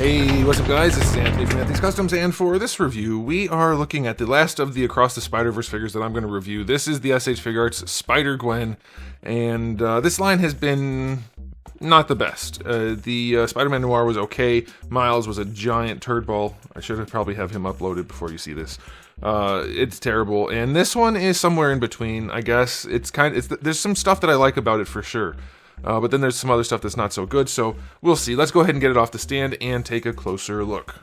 Hey, what's up guys, this is Anthony from Anthony's Customs, and for this review, we are looking at the last of the Across the Spider-Verse figures that I'm going to review. This is the SH Figuarts Spider-GWEN, and this line has been not the best. The Spider-Man Noir was okay, Miles was a giant turd ball. I should have probably have him uploaded before you see this. It's terrible, and this one is somewhere in between, I guess. There's some stuff that I like about it for sure. But then there's some other stuff that's not so good, so we'll see. Let's go ahead and get it off the stand and take a closer look.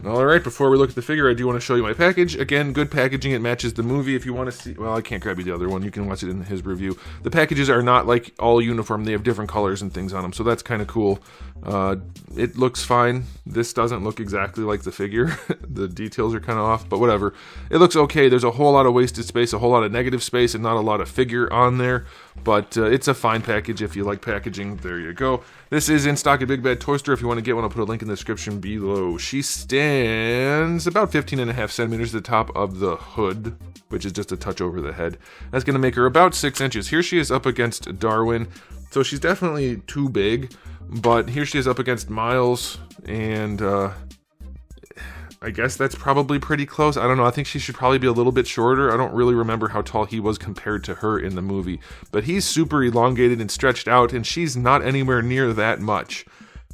Alright, before we look at the figure, I do want to show you my package. Again, good packaging, it matches the movie. If you want to see, well, I can't grab you the other one, you can watch it in his review. The packages are not like all uniform, they have different colors and things on them, so that's kind of cool. It looks fine. This doesn't look exactly like the figure. The details are kind of off, but whatever. It looks okay. There's a whole lot of wasted space, a whole lot of negative space, and not a lot of figure on there, but it's a fine package if you like packaging. There you go. This is in stock at Big Bad Toy Store. If you want to get one, I'll put a link in the description below. She stands about 15.5 centimeters at the top of the hood, which is just a touch over the head. That's going to make her about 6 inches. Here she is up against Darwin, so she's definitely too big, but here she is up against Miles, and I guess that's probably pretty close. I don't know, I think she should probably be a little bit shorter. I don't really remember how tall he was compared to her in the movie, but he's super elongated and stretched out, and she's not anywhere near that much.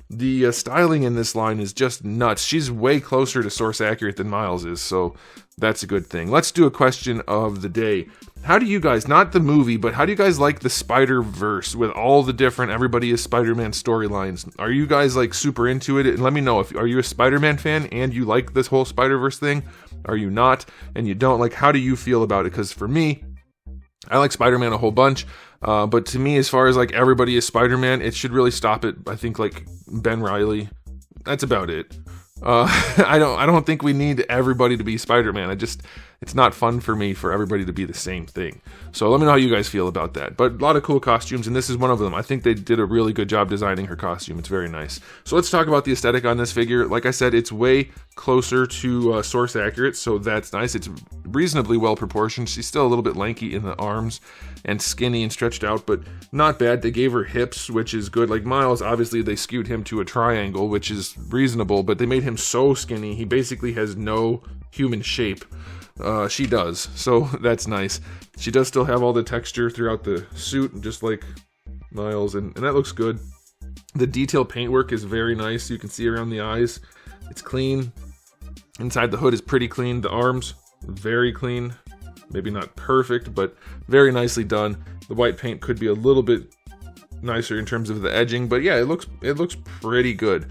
The styling in this line is just nuts. She's way closer to source accurate than Miles is, so that's a good thing. Let's do a question of the day. How do you guys, not the movie, but how do you guys like the Spider-Verse with all the different Everybody is Spider-Man storylines? Are you guys like super into it? And let me know, are you a Spider-Man fan and you like this whole Spider-Verse thing? Are you not and you don't? Like, how do you feel about it? Because for me, I like Spider-Man a whole bunch, but to me, as far as like Everybody is Spider-Man, it should really stop at, I think, like Ben Reilly. That's about it. I don't think we need everybody to be Spider-Man. It's not fun for me for everybody to be the same thing. So let me know how you guys feel about that. But a lot of cool costumes, and this is one of them. I think they did a really good job designing her costume. It's very nice. So let's talk about the aesthetic on this figure. Like I said, it's way closer to source accurate, so that's nice. It's reasonably well proportioned. She's still a little bit lanky in the arms and skinny and stretched out, but not bad. They gave her hips, which is good. Like Miles, obviously they skewed him to a triangle, which is reasonable, but they made him so skinny. He basically has no human shape. She does, so that's nice. She does still have all the texture throughout the suit, just like Miles, and that looks good. The detail paintwork is very nice. You can see around the eyes. It's clean. Inside the hood is pretty clean. The arms, very clean. Maybe not perfect, but very nicely done. The white paint could be a little bit nicer in terms of the edging, but yeah, it looks pretty good.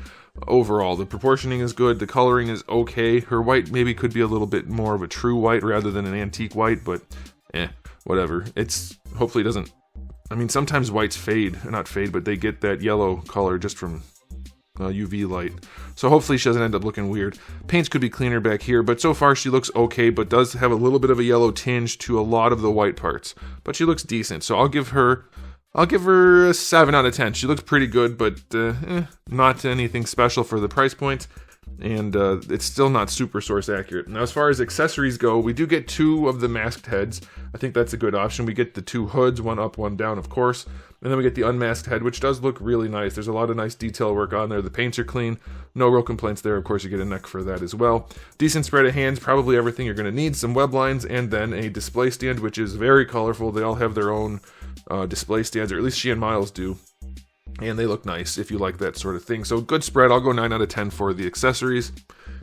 Overall, the proportioning is good, the coloring is okay. Her white maybe could be a little bit more of a true white rather than an antique white, but whatever. It's hopefully doesn't, I mean, sometimes whites fade, not fade, but they get that yellow color just from UV light. So hopefully she doesn't end up looking weird. Paints could be cleaner back here, but so far she looks okay, but does have a little bit of a yellow tinge to a lot of the white parts. But she looks decent, so I'll give her a 7 out of 10. She looks pretty good, but not anything special for the price point, and it's still not super source accurate. Now, as far as accessories go, we do get 2 of the masked heads. I think that's a good option. We get the 2 hoods, one up, one down, of course, and then we get the unmasked head, which does look really nice. There's a lot of nice detail work on there. The paints are clean. No real complaints there. Of course, you get a neck for that as well. Decent spread of hands, probably everything you're going to need. Some web lines, and then a display stand, which is very colorful. They all have their own display stands, or at least she and Miles do, and they look nice if you like that sort of thing. So good spread. I'll go 9 out of 10 for the accessories.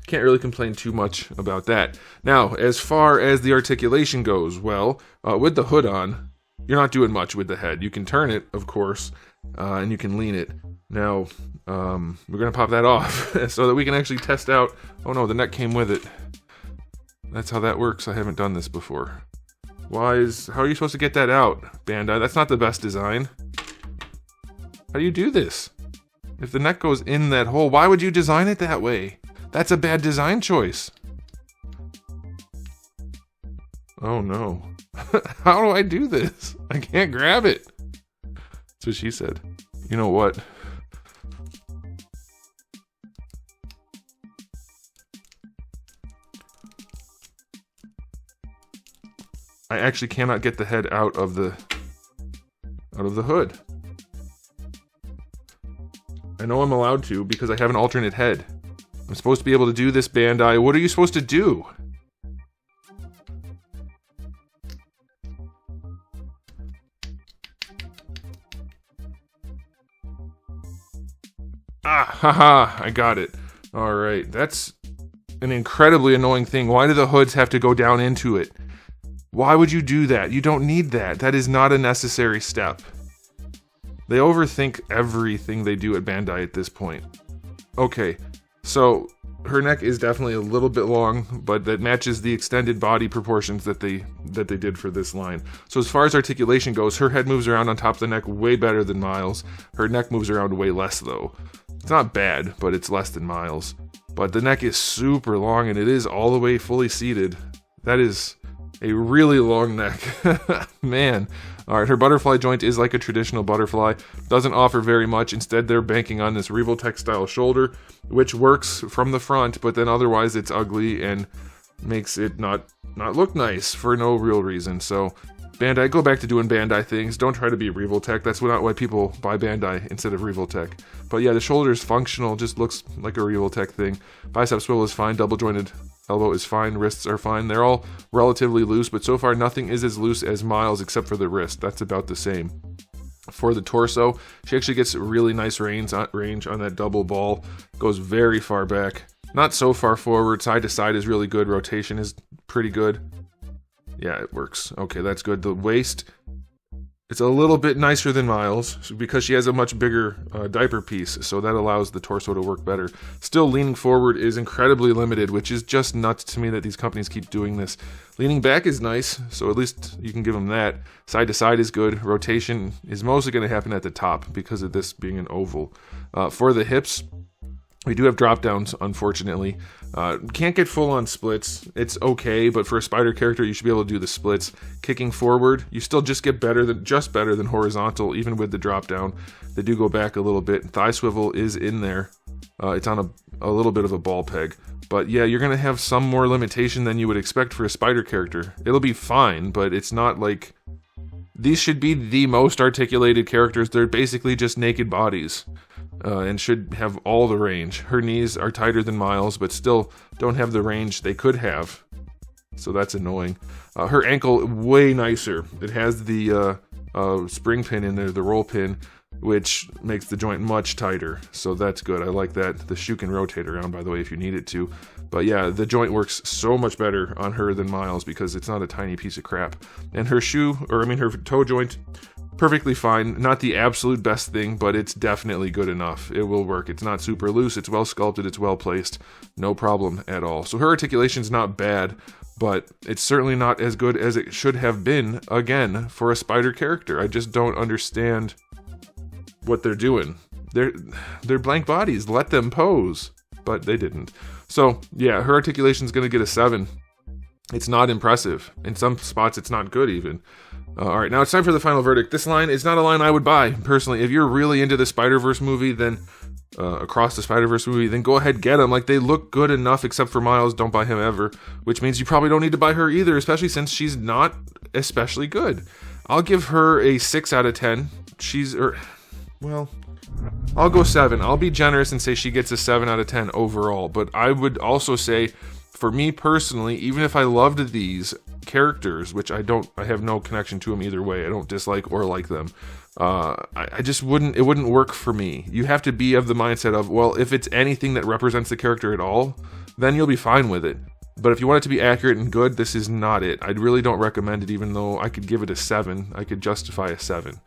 Can't really complain too much about that. Now, as far as the articulation goes, well, with the hood on, you're not doing much with the head. You can turn it, of course, and you can lean it. Now, we're gonna pop that off so that we can actually test out. Oh no, the neck came with it. That's how that works. I haven't done this before. How are you supposed to get that out, Bandai? That's not the best design. How do you do this? If the neck goes in that hole, why would you design it that way? That's a bad design choice. Oh no. How do I do this? I can't grab it. That's what she said. You know what? I actually cannot get the head out of the hood. I know I'm allowed to because I have an alternate head. I'm supposed to be able to do this, Bandai. What are you supposed to do? Ah, haha, I got it. Alright, that's an incredibly annoying thing. Why do the hoods have to go down into it? Why would you do that? You don't need that. That is not a necessary step. They overthink everything they do at Bandai at this point. Okay, so her neck is definitely a little bit long, but that matches the extended body proportions that they did for this line. So as far as articulation goes, her head moves around on top of the neck way better than Miles. Her neck moves around way less though. It's not bad, but it's less than Miles. But the neck is super long and it is all the way fully seated. That is a really long neck. Man. Alright, her butterfly joint is like a traditional butterfly. Doesn't offer very much. Instead, they're banking on this Revoltech style shoulder, which works from the front, but then otherwise it's ugly and makes it not look nice for no real reason. So, Bandai, go back to doing Bandai things. Don't try to be Revoltech. That's not why people buy Bandai instead of Revoltech. But yeah, the shoulder is functional, just looks like a Revoltech thing. Bicep swivel is fine, double jointed elbow is fine, wrists are fine. They're all relatively loose, but so far nothing is as loose as Miles except for the wrist. That's about the same. For the torso, she actually gets really nice range on that double ball. Goes very far back. Not so far forward. Side to side is really good. Rotation is pretty good. Yeah, it works. Okay, that's good. The waist, it's a little bit nicer than Miles because she has a much bigger diaper piece, so that allows the torso to work better. Still, leaning forward is incredibly limited, which is just nuts to me that these companies keep doing this. Leaning back is nice, so at least you can give them that. Side to side is good. Rotation is mostly going to happen at the top because of this being an oval. For the hips, we do have drop downs, unfortunately. Can't get full on splits. It's okay, but for a spider character, you should be able to do the splits. Kicking forward, you still just get better than horizontal, even with the drop down. They do go back a little bit. Thigh swivel is in there. It's on a little bit of a ball peg. But yeah, you're going to have some more limitation than you would expect for a spider character. It'll be fine, but it's not like... These should be the most articulated characters. They're basically just naked bodies. And should have all the range. Her knees are tighter than Miles, but still don't have the range they could have. So that's annoying. Her ankle, way nicer. It has the spring pin in there, the roll pin, which makes the joint much tighter. So that's good. I like that. The shoe can rotate around, by the way, if you need it to. But yeah, the joint works so much better on her than Miles because it's not a tiny piece of crap. And her her toe joint, perfectly fine. Not the absolute best thing, but it's definitely good enough. It will work. It's not super loose. It's well sculpted. It's well placed. No problem at all. So her articulation's not bad, but it's certainly not as good as it should have been, again, for a spider character. I just don't understand what they're doing. They're blank bodies. Let them pose. But they didn't. So, yeah, her articulation's going to get a 7. It's not impressive. In some spots, it's not good even. Alright, now it's time for the final verdict. This line is not a line I would buy, personally. If you're really into the Spider-Verse movie, then Across the Spider-Verse movie, then go ahead, get them. Like, they look good enough, except for Miles. Don't buy him ever. Which means you probably don't need to buy her either, especially since she's not especially good. I'll give her a 6 out of 10. I'll go 7. I'll be generous and say she gets a 7 out of 10 overall. But I would also say, for me personally, even if I loved these characters, which I have no connection to them either way. I don't dislike or like them. I just it wouldn't work for me. You have to be of the mindset of, well, if it's anything that represents the character at all, then you'll be fine with it. But if you want it to be accurate and good, this is not it. I really don't recommend it, even though I could give it a 7. I could justify a 7.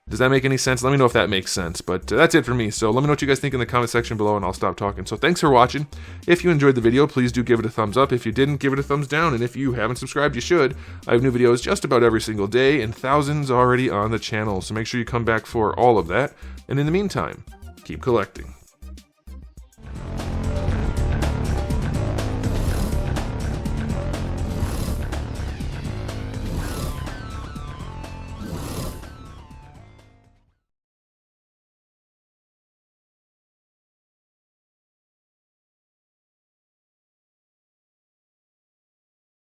Does that make any sense? Let me know if that makes sense. But that's it for me. So let me know what you guys think in the comment section below, and I'll stop talking. So thanks for watching. If you enjoyed the video, please do give it a thumbs up. If you didn't, give it a thumbs down. And if you haven't subscribed, you should. I have new videos just about every single day, and thousands already on the channel. So make sure you come back for all of that. And in the meantime, keep collecting.